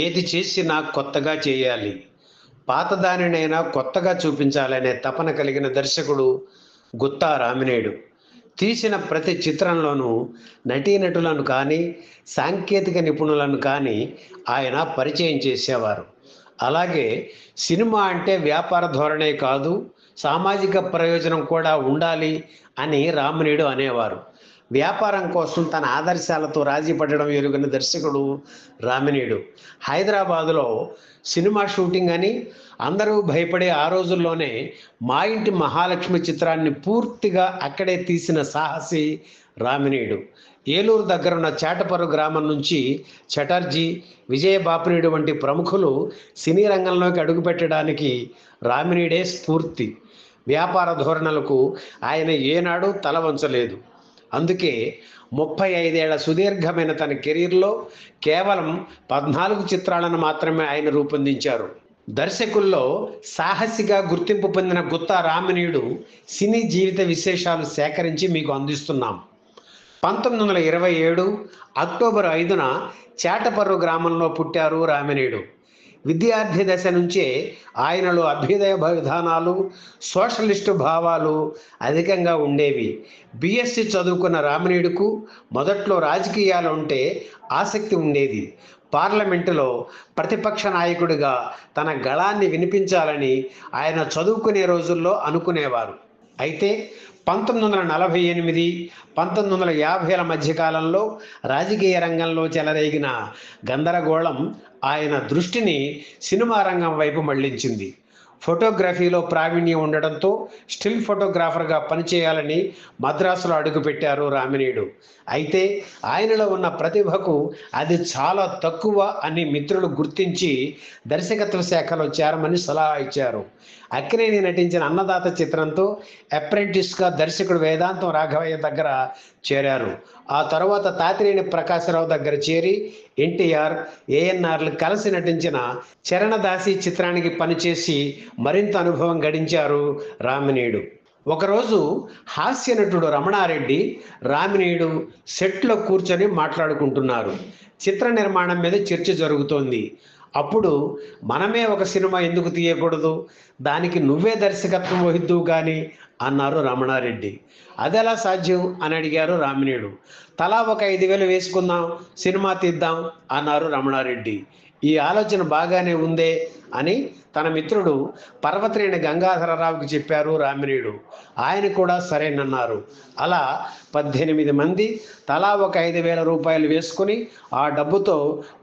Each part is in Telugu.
ఏది చేసినా కొత్తగా చేయాలి. పాతదానినైనా కొత్తగా చూపించాలనే తపన కలిగిన దర్శకుడు గుత్తా రామినేడు. తీసిన ప్రతి చిత్రంలోనూ నటీనటులను కానీ, సాంకేతిక నిపుణులను కానీ ఆయన పరిచయం చేసేవారు. అలాగే సినిమా అంటే వ్యాపార ధోరణే కాదు, సామాజిక ప్రయోజనం కూడా ఉండాలి అని రామినేడు అనేవారు. వ్యాపారం కోసం తన ఆదర్శాలతో రాజీ పడడం ఎరుగిన దర్శకుడు రామినేడు. హైదరాబాదులో సినిమా షూటింగ్ అని అందరూ భయపడే ఆ రోజుల్లోనే మా ఇంటి మహాలక్ష్మి చిత్రాన్ని పూర్తిగా అక్కడే తీసిన సాహసి రామినేడు. ఏలూరు దగ్గరున్న చేటపర్రు గ్రామం నుంచి చటర్జీ, విజయబాపినేడు వంటి ప్రముఖులు సినీ రంగంలోకి అడుగుపెట్టడానికి రామినేడే స్ఫూర్తి. వ్యాపార ధోరణులకు ఆయన ఏనాడు తల వంచలేదు. అందుకే 35 ఏళ్ల సుదీర్ఘమైన తన కెరీర్లో కేవలం 14 చిత్రాలను మాత్రమే ఆయన రూపొందించారు. దర్శకుల్లో సాహసిగా గుర్తింపు పొందిన గుత్తా రామినేడు సినీ జీవిత విశేషాలు సేకరించి మీకు అందిస్తున్నాం. 1927 అక్టోబర్ 5న చేటపర్రు గ్రామంలో పుట్టారు రామినేడు. విద్యార్థి దశ నుంచే ఆయనలో అభ్యుదయ విధానాలు, సోషలిస్టు భావాలు అధికంగా ఉండేవి. బిఎస్సి చదువుకున్న రామినేడుకు మొదట్లో రాజకీయాలు ఉంటే ఆసక్తి ఉండేది. పార్లమెంటులో ప్రతిపక్ష నాయకుడిగా తన గళాన్ని వినిపించాలని ఆయన చదువుకునే రోజుల్లో అనుకునేవారు. అయితే 1948, 1950ల మధ్యకాలంలో రాజకీయ రంగంలో చెలరేగిన గందరగోళం ఆయన దృష్టిని సినిమా రంగం వైపు మళ్లించింది. ఫోటోగ్రఫీలో ప్రావీణ్యం ఉండడంతో స్టిల్ ఫోటోగ్రాఫర్గా పనిచేయాలని మద్రాసులో అడుగుపెట్టారు రామినేడు. అయితే ఆయనలో ఉన్న ప్రతిభకు అది చాలా తక్కువ అని మిత్రులు గుర్తించి దర్శకత్వ శాఖలో చేరమని సలహా ఇచ్చారు. అక్కినేని నటించిన అన్నదాత చిత్రంతో అప్రెంటిస్గా దర్శకుడు వేదాంతం రాఘవయ్య దగ్గర చేరారు. ఆ తర్వాత తాతినేని ప్రకాశరావు దగ్గర చేరి ఎన్టీఆర్, ఏఎన్ఆర్లు కలిసి నటించిన చరణదాసి చిత్రానికి పనిచేసి మరింత అనుభవం గడించారు రామినేడు. ఒకరోజు హాస్య నటుడు రమణారెడ్డి, రామినేడు సెట్లో కూర్చొని మాట్లాడుకుంటున్నారు. చిత్ర నిర్మాణం మీద చర్చ జరుగుతోంది. అప్పుడు మనమే ఒక సినిమా ఎందుకు తీయకూడదు, దానికి నువ్వే దర్శకత్వం వహిద్దువు కానీ అన్నారు రమణారెడ్డి. అదెలా సాధ్యం అని అడిగారు రామినేడు. తలా ఒక 5,000 వేసుకుందాం, సినిమా తీద్దాం అన్నారు రమణారెడ్డి. ఈ ఆలోచన బాగానే ఉందే అని తన మిత్రుడు పర్వతనేని గంగాధరరావుకి చెప్పారు రామినేడు. ఆయన కూడా సరేనన్నారు. అలా 18 మంది తలా ఒక 5,000 రూపాయలు వేసుకుని ఆ డబ్బుతో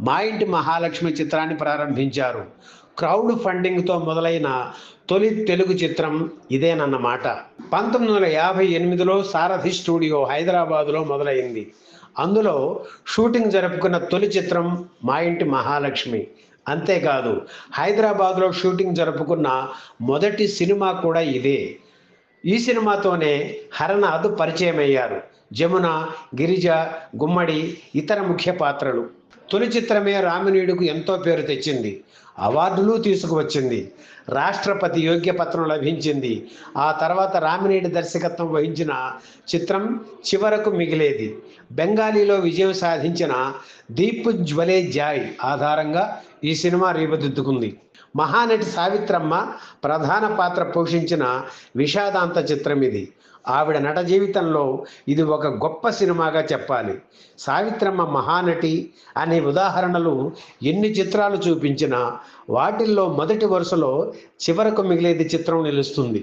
మా ఇంటి మహాలక్ష్మి చిత్రాన్ని ప్రారంభించారు. క్రౌడ్ ఫండింగ్తో మొదలైన తొలి తెలుగు చిత్రం ఇదేనన్నమాట. 1958లో సారథి స్టూడియో హైదరాబాదులో మొదలైంది. అందులో షూటింగ్ జరుపుకున్న తొలి చిత్రం మా ఇంటి మహాలక్ష్మి. అంతేకాదు, హైదరాబాద్లో షూటింగ్ జరుపుకున్న మొదటి సినిమా కూడా ఇదే. ఈ సినిమాతోనే హరనాథ్ పరిచయం అయ్యారు. జమున, గిరిజ, గుమ్మడి ఇతర ముఖ్య పాత్రలు. తొలి చిత్రమే రామినేడుకు ఎంతో పేరు తెచ్చింది. అవార్డులు తీసుకువచ్చింది. రాష్ట్రపతి యోగ్య పత్రం లభించింది. ఆ తర్వాత రామినేడు దర్శకత్వం వహించిన చిత్రం చివరకు మిగిలేది. బెంగాలీలో విజయం సాధించిన దీప్ జ్వలే జాయ్ ఆధారంగా ఈ సినిమా రూపుదిద్దుకుంది. మహానటి సావిత్రమ్మ ప్రధాన పాత్ర పోషించిన విషాదాంత చిత్రం ఇది. ఆవిడ నట జీవితంలో ఇది ఒక గొప్ప సినిమాగా చెప్పాలి. సావిత్రమ్మ మహానటి అనే ఉదాహరణలు ఎన్ని చిత్రాలు చూపించినా వాటిల్లో మొదటి వరుసలో చివరకు మిగిలేది చిత్రం నిలుస్తుంది.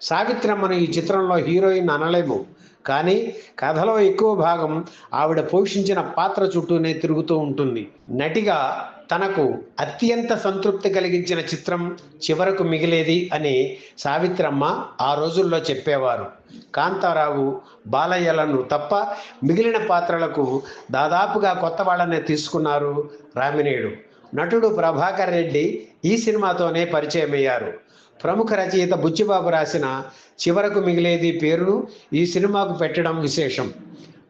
సావిత్రమ్మను ఈ చిత్రంలో హీరోయిన్ అనలేము, కానీ కథలో ఎక్కువ భాగం ఆవిడ పోషించిన పాత్ర చుట్టూనే తిరుగుతూ ఉంటుంది. నటిగా తనకు అత్యంత సంతృప్తి కలిగించిన చిత్రం చివరకు మిగిలేది అని సావిత్రమ్మ ఆ రోజుల్లో చెప్పేవారు. కాంతారావు, బాలయ్యలను తప్ప మిగిలిన పాత్రలకు దాదాపుగా కొత్త వాళ్ళనే తీసుకున్నారు రామినేడు. నటుడు ప్రభాకర్ రెడ్డి ఈ సినిమాతోనే పరిచయమయ్యారు. ప్రముఖ రచయిత బుచ్చిబాబు రాసిన చివరకు మిగిలేది పేరును ఈ సినిమాకు పెట్టడం విశేషం.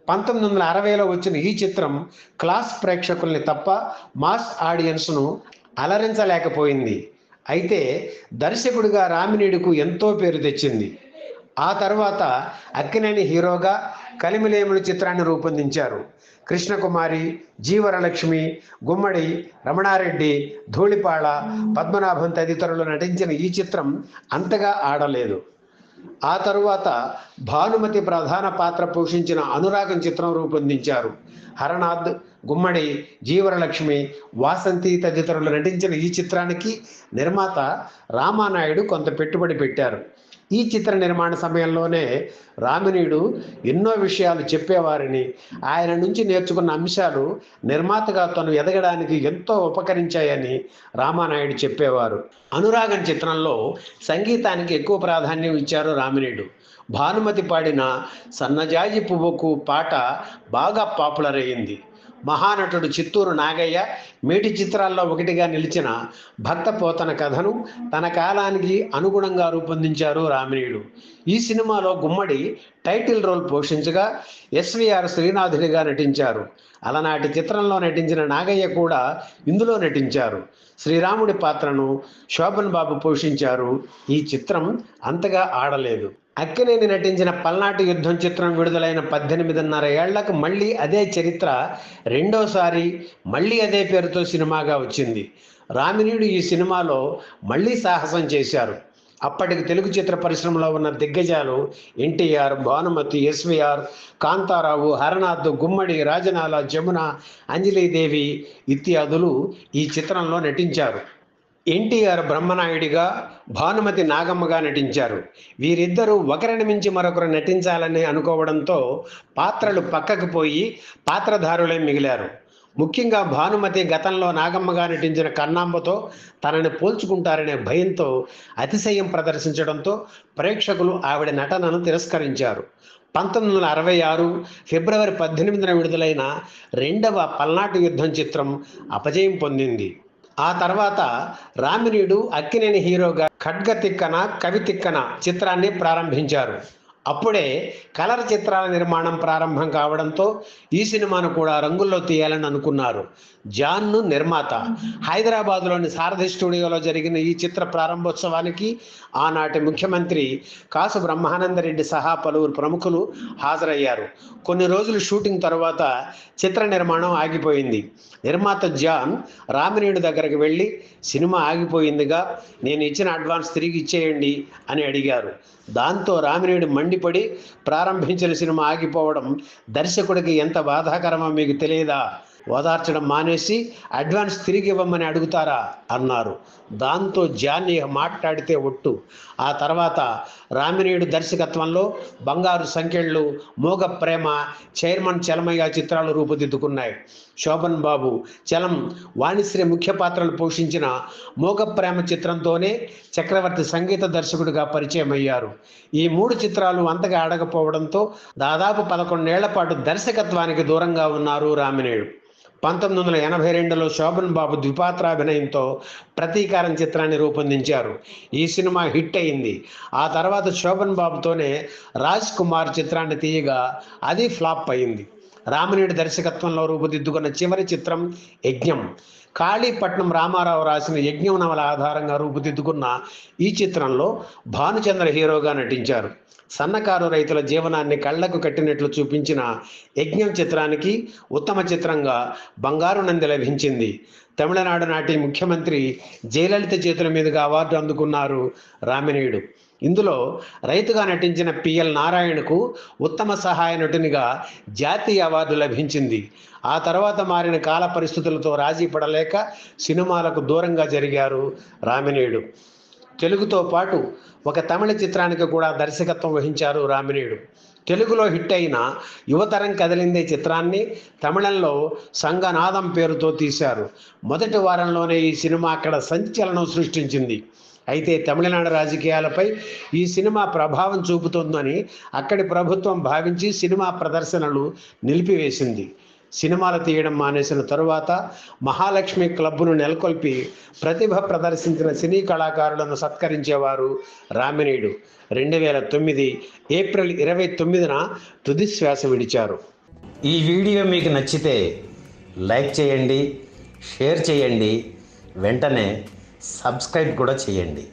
1960లో వచ్చిన ఈ చిత్రం క్లాస్ ప్రేక్షకుల్ని తప్ప మాస్ ఆడియన్స్ను అలరించలేకపోయింది. అయితే దర్శకుడిగా రామినేడుకు ఎంతో పేరు తెచ్చింది. ఆ తర్వాత అక్కినేని హీరోగా కలిమిలేములు చిత్రాన్ని రూపొందించారు. కృష్ణకుమారి, జీవరలక్ష్మి, గుమ్మడి, రమణారెడ్డి, ధూళిపాళ, పద్మనాభం తదితరులు నటించిన ఈ చిత్రం అంతగా ఆడలేదు. ఆ తరువాత భానుమతి ప్రధాన పాత్ర పోషించిన అనురాగం చిత్రం రూపొందించారు. హరనాథ్, గుమ్మడి, జీవరలక్ష్మి, వాసంతి తదితరులు నటించిన ఈ చిత్రానికి నిర్మాత రామానాయుడు కొంత పెట్టుబడి పెట్టారు. ఈ చిత్ర నిర్మాణ సమయంలోనే రామినీడు ఎన్నో విషయాలు చెప్పేవారని, ఆయన నుంచి నేర్చుకున్న అంశాలు నిర్మాతగా తను ఎదగడానికి ఎంతో ఉపకరించాయని రామానాయుడు చెప్పేవారు. అనురాగం చిత్రంలో సంగీతానికి ఎక్కువ ప్రాధాన్యం ఇచ్చారు రామినీడు. భానుమతి పాడిన సన్నజాజి పువ్వుకు పాట బాగా పాపులర్ అయింది. మహానటుడు చిత్తూరు నాగయ్య మేటి చిత్రాల్లో ఒకటిగా నిలిచిన భక్త పోతన కథను తన కాలానికి అనుగుణంగా రూపొందించారు రామినీడు. ఈ సినిమాలో గుమ్మడి టైటిల్ రోల్ పోషించగా ఎస్వీఆర్ శ్రీనాథుడిగా నటించారు. అలనాటి చిత్రంలో నటించిన నాగయ్య కూడా ఇందులో నటించారు. శ్రీరాముడి పాత్రను శోభన్ బాబు పోషించారు. ఈ చిత్రం అంతగా ఆడలేదు. అక్కినేని నటించిన పల్నాటి యుద్ధం చిత్రం విడుదలైన 18.5 ఏళ్లకు మళ్ళీ అదే చరిత్ర రెండోసారి మళ్ళీ అదే పేరుతో సినిమాగా వచ్చింది. రామినీడు ఈ సినిమాలో మళ్ళీ సాహసం చేశారు. అప్పటికి తెలుగు చిత్ర పరిశ్రమలో ఉన్న దిగ్గజాలు ఎన్టీఆర్, భానుమతి, ఎస్వీఆర్, కాంతారావు, హరనాథ్, గుమ్మడి, రాజనాల, జమున, అంజలీదేవి ఇత్యాదులు ఈ చిత్రంలో నటించారు. ఎన్టీఆర్ బ్రహ్మనాయుడిగా, భానుమతి నాగమ్మగా నటించారు. వీరిద్దరూ ఒకరిని మించి మరొకరు నటించాలని అనుకోవడంతో పాత్రలు పక్కకు పోయి పాత్రధారులే మిగిలారు. ముఖ్యంగా భానుమతి గతంలో నాగమ్మగా నటించిన కన్నాంబతో తనని పోల్చుకుంటారనే భయంతో అతిశయం ప్రదర్శించడంతో ప్రేక్షకులు ఆవిడ నటనను తిరస్కరించారు. 1966 ఫిబ్రవరి 18న విడుదలైన రెండవ పల్నాటి యుద్ధం చిత్రం అపజయం పొందింది. ఆ తర్వాత రామినీడు అక్కినేని హీరోగా ఖడ్గ తిక్కన, కవి తిక్కన చిత్రాన్ని ప్రారంభించారు. అప్పుడే కలర్ చిత్రాల నిర్మాణం ప్రారంభం కావడంతో ఈ సినిమాను కూడా రంగుల్లో తీయాలని అనుకున్నారు. జాన్ను నిర్మాత. హైదరాబాద్లోని సారథి స్టూడియోలో జరిగిన ఈ చిత్ర ప్రారంభోత్సవానికి ఆనాటి ముఖ్యమంత్రి కాసు బ్రహ్మానందరెడ్డి సహా పలువురు ప్రముఖులు హాజరయ్యారు. కొన్ని రోజులు షూటింగ్ తర్వాత చిత్ర నిర్మాణం ఆగిపోయింది. నిర్మాత జాన్ రామినీడు దగ్గరికి వెళ్ళి సినిమా ఆగిపోయిందిగా, నేను ఇచ్చిన అడ్వాన్స్ తిరిగి ఇచ్చేయండి అని అడిగారు. దాంతో రామినీడు మండిపడి ప్రారంభించిన సినిమా ఆగిపోవడం దర్శకుడికి ఎంత బాధాకరమో మీకు తెలియదా, ఓదార్చడం మానేసి అడ్వాన్స్ తిరిగి ఇవ్వమని అడుగుతారా అన్నారు. దాంతో జాన్ మాట్లాడితే ఒట్టు. ఆ తర్వాత రామినీడు దర్శకత్వంలో బంగారు సంకెళ్ళు, మోగ ప్రేమ, చైర్మన్ చలమయ్య చిత్రాలు రూపుదిద్దుకున్నాయి. శోభన్ బాబు, చలం, వాణిశ్రీ ముఖ్య పాత్రలు పోషించిన మోగ ప్రేమ చిత్రంతోనే చక్రవర్తి సంగీత దర్శకుడిగా పరిచయం అయ్యారు. ఈ 3 చిత్రాలు అంతగా ఆడకపోవడంతో దాదాపు 11 ఏళ్ల పాటు దర్శకత్వానికి దూరంగా ఉన్నారు రామినీడు. 1982లో శోభన్ బాబు ద్విపాత్రాభినయంతో ప్రతీకారం చిత్రాన్ని రూపొందించారు. ఈ సినిమా హిట్ అయింది. ఆ తర్వాత శోభన్ బాబుతోనే రాజ్ కుమార్ చిత్రాన్ని తీయగా అది ఫ్లాప్ అయింది. రామినీడు దర్శకత్వంలో రూపుదిద్దుకున్న చివరి చిత్రం యజ్ఞం. కాళీపట్నం రామారావు రాసిన యజ్ఞం నవల ఆధారంగా రూపుదిద్దుకున్న ఈ చిత్రంలో భానుచంద్ర హీరోగా నటించారు. సన్నకారు రైతుల జీవనాన్ని కళ్లకు కట్టినట్లు చూపించిన యజ్ఞం చిత్రానికి ఉత్తమ చిత్రంగా బంగారు నంది లభించింది. తమిళనాడు నాటి ముఖ్యమంత్రి జయలలిత చేతుల మీదుగా అవార్డు అందుకున్నారు రామినీడు. ఇందులో రైతుగా నటించిన పిఎల్ నారాయణకు ఉత్తమ సహాయ నటునిగా జాతీయ అవార్డు లభించింది. ఆ తర్వాత మారిన కాల పరిస్థితులతో రాజీ పడలేక సినిమాలకు దూరంగా జరిగారు రామినీడు. తెలుగుతో పాటు ఒక తమిళ చిత్రానికి కూడా దర్శకత్వం వహించారు రామినీడు. తెలుగులో హిట్ అయిన యువతరం కదిలిందే చిత్రాన్ని తమిళంలో సంగనాదం పేరుతో తీశారు. మొదటి వారంలోనే ఈ సినిమా అక్కడ సంచలనం సృష్టించింది. అయితే తమిళనాడు రాజకీయాలపై ఈ సినిమా ప్రభావం చూపుతుందని అక్కడి ప్రభుత్వం భావించి సినిమా ప్రదర్శనలు నిలిపివేసింది. సినిమాలు తీయడం మానేసిన తరువాత మహాలక్ష్మి క్లబ్ను నెలకొల్పి ప్రతిభ ప్రదర్శించిన సినీ కళాకారులను సత్కరించేవారు రామినీడు. 2009 ఏప్రిల్ 29న తుది శ్వాస విడిచారు. ఈ వీడియో మీకు నచ్చితే లైక్ చేయండి, షేర్ చేయండి, వెంటనే సబ్స్క్రైబ్ కూడా చేయండి.